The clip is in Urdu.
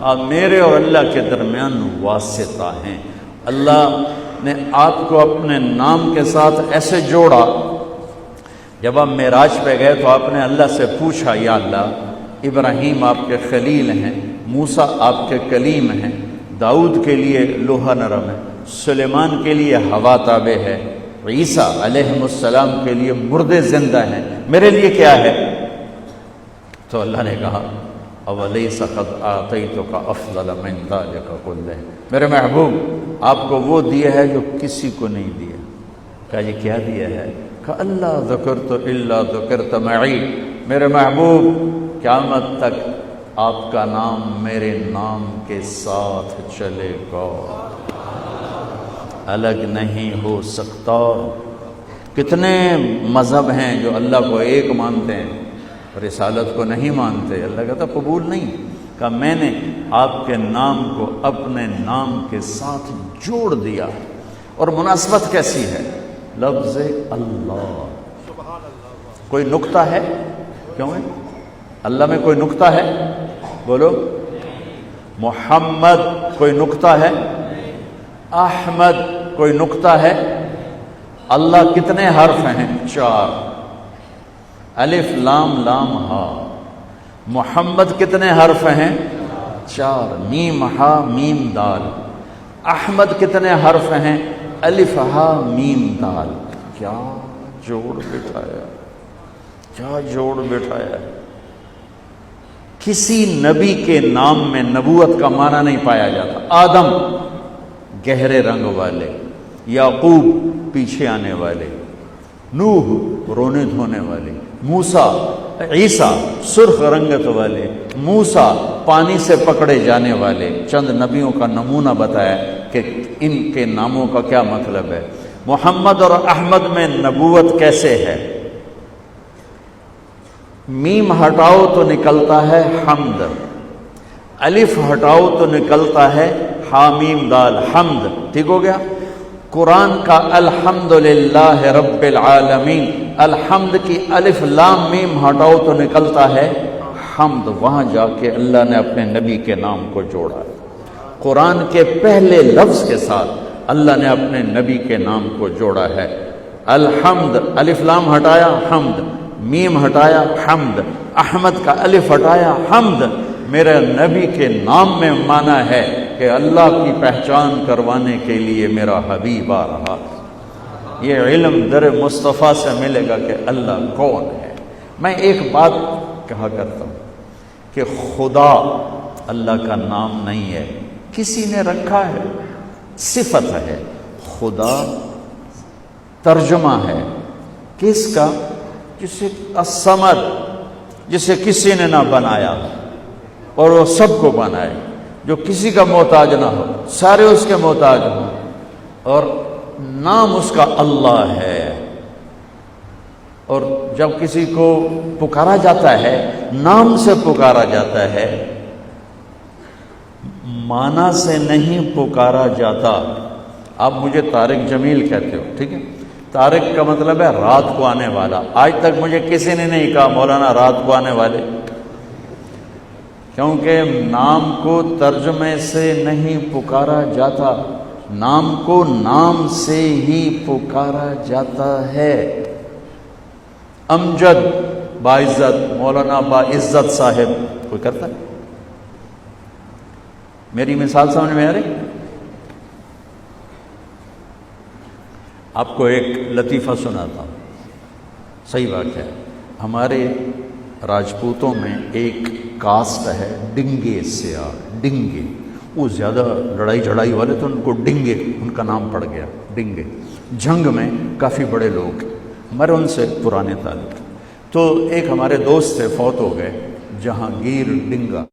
آپ میرے اور اللہ کے درمیان واسطہ ہیں۔ اللہ نے آپ کو اپنے نام کے ساتھ ایسے جوڑا، جب آپ معراج پہ گئے تو آپ نے اللہ سے پوچھا، یا اللہ ابراہیم آپ کے خلیل ہیں، موسیٰ آپ کے کلیم ہیں، داؤد کے لیے لوہا نرم ہے، سلیمان کے لیے ہوا تابع ہے، عیسیٰ علیہ السلام کے لیے مردے زندہ ہیں، میرے لیے کیا ہے؟ تو اللہ نے کہا اولیس قد آتیتک افضل من ذلک کلہ، میرے محبوب آپ کو وہ دیا ہے جو کسی کو نہیں دیا۔ کہا یہ کیا دیا ہے؟ کہ اللہ ذکرت الا ذکرت معی، میرے محبوب قیامت تک آپ کا نام میرے نام کے ساتھ چلے گا، الگ نہیں ہو سکتا۔ کتنے مذہب ہیں جو اللہ کو ایک مانتے ہیں، رسالت کو نہیں مانتے، اللہ کہتا قبول نہیں۔ کہ میں نے آپ کے نام کو اپنے نام کے ساتھ جوڑ دیا، اور مناسبت کیسی ہے؟ لفظ اللہ۔ کوئی نکتہ ہے؟ کیوں ہے؟ اللہ میں کوئی نکتہ ہے؟ بولو۔ محمد کوئی نکتہ ہے؟ احمد کوئی نکتہ ہے؟ اللہ کتنے حرف ہیں؟ 4، الف لام لام ہا۔ محمد کتنے حرف ہیں؟ 4، میم ہا میم دال۔ احمد کتنے حرف ہیں؟ الف ہا میم دال۔ کیا جوڑ بٹھایا، کیا جوڑ بٹھایا۔ کسی نبی کے نام میں نبوت کا معنی نہیں پایا جاتا۔ آدم گہرے رنگ والے، یعقوب پیچھے آنے والے، نوح رونے دھونے والے، موسیٰ عیسیٰ سرخ رنگت والے، موسیٰ پانی سے پکڑے جانے والے۔ چند نبیوں کا نمونہ بتایا کہ ان کے ناموں کا کیا مطلب ہے۔ محمد اور احمد میں نبوت کیسے ہے؟ میم ہٹاؤ تو نکلتا ہے حمد، الف ہٹاؤ تو نکلتا ہے حامیم دال، حمد۔ ٹھیک ہو گیا؟ قرآن کا الحمدللہ رب العالمین، الحمد کی الف لام میم ہٹاؤ تو نکلتا ہے حمد۔ وہاں جا کے اللہ نے اپنے نبی کے نام کو جوڑا۔ قرآن کے پہلے لفظ کے ساتھ اللہ نے اپنے نبی کے نام کو جوڑا ہے۔ الحمد، الف لام ہٹایا حمد، میم ہٹایا حمد، احمد کا الف ہٹایا حمد۔ میرے نبی کے نام میں معنی ہے کہ اللہ کی پہچان کروانے کے لیے میرا حبیب آ رہا۔ یہ علم در مصطفیٰ سے ملے گا کہ اللہ کون ہے۔ میں ایک بات کہا کرتا ہوں کہ خدا اللہ کا نام نہیں ہے، کسی نے رکھا ہے، صفت ہے۔ خدا ترجمہ ہے کس کا؟ جسے الصمد، جسے کسی نے نہ بنایا اور وہ سب کو بنائے، جو کسی کا محتاج نہ ہو، سارے اس کے محتاج ہوں، اور نام اس کا اللہ ہے۔ اور جب کسی کو پکارا جاتا ہے، نام سے پکارا جاتا ہے، معنی سے نہیں پکارا جاتا۔ آپ مجھے طارق جمیل کہتے ہو، ٹھیک ہے؟ طارق کا مطلب ہے رات کو آنے والا۔ آج تک مجھے کسی نے نہیں کہا مولانا رات کو آنے والے، کیونکہ نام کو ترجمے سے نہیں پکارا جاتا، نام کو نام سے ہی پکارا جاتا ہے۔ امجد باعزت، مولانا باعزت صاحب، کوئی کرتا ہے؟ میری مثال سمجھ میں آ رہی؟ آپ کو ایک لطیفہ سناتا ہوں، صحیح بات ہے۔ ہمارے راجپوتوں میں ایک کاسٹ ہے ڈنگے سیاہ، ڈنگے، وہ زیادہ لڑائی جھڑائی والے تو ان کو ڈنگے، ان کا نام پڑ گیا ڈنگے۔ جنگ میں کافی بڑے لوگ، ہمارے ان سے پرانے تعلق۔ تو ایک ہمارے دوست تھے، فوت ہو گئے، جہانگیر ڈنگا۔